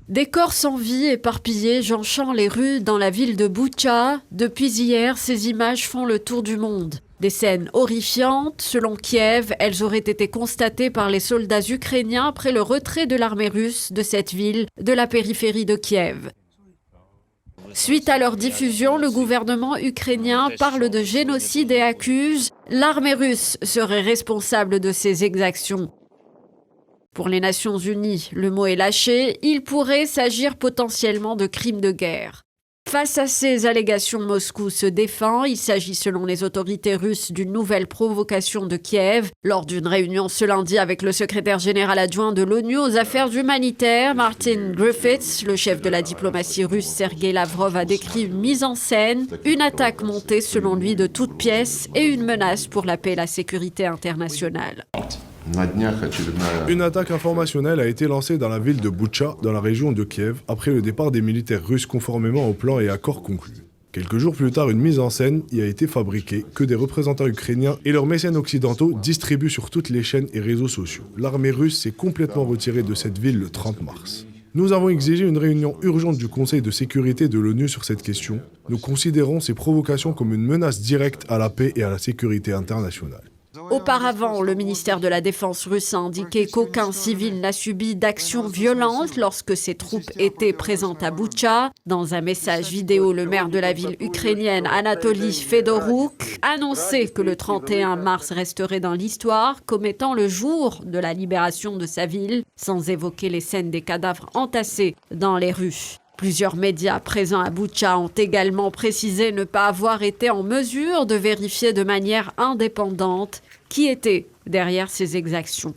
Des corps sans vie éparpillés jonchant les rues dans la ville de Boutcha. Depuis hier, ces images font le tour du monde. Des scènes horrifiantes. Selon Kiev, elles auraient été constatées par les soldats ukrainiens après le retrait de l'armée russe de cette ville de la périphérie de Kiev. Suite à leur diffusion, le gouvernement ukrainien parle de génocide et accuse l'armée russe serait responsable de ces exactions. Pour les Nations Unies, le mot est lâché, il pourrait s'agir potentiellement de crimes de guerre. Face à ces allégations, Moscou se défend. Il s'agit selon les autorités russes d'une nouvelle provocation de Kiev. Lors d'une réunion ce lundi avec le secrétaire général adjoint de l'ONU aux affaires humanitaires, Martin Griffiths, le chef de la diplomatie russe Sergei Lavrov a décrit une mise en scène, une attaque montée selon lui de toutes pièces et une menace pour la paix et la sécurité internationale. Une attaque informationnelle a été lancée dans la ville de Boutcha, dans la région de Kiev, après le départ des militaires russes conformément aux plans et accords conclus. Quelques jours plus tard, une mise en scène y a été fabriquée que des représentants ukrainiens et leurs mécènes occidentaux distribuent sur toutes les chaînes et réseaux sociaux. L'armée russe s'est complètement retirée de cette ville le 30 mars. Nous avons exigé une réunion urgente du Conseil de sécurité de l'ONU sur cette question. Nous considérons ces provocations comme une menace directe à la paix et à la sécurité internationale. Auparavant, le ministère de la Défense russe a indiqué qu'aucun civil n'a subi d'actions violentes lorsque ses troupes étaient présentes à Boutcha. Dans un message vidéo, le maire de la ville ukrainienne, Anatoly Fedoruk, annonçait que le 31 mars resterait dans l'histoire comme étant le jour de la libération de sa ville, sans évoquer les scènes des cadavres entassés dans les rues. Plusieurs médias présents à Boutcha ont également précisé ne pas avoir été en mesure de vérifier de manière indépendante qui était derrière ces exactions.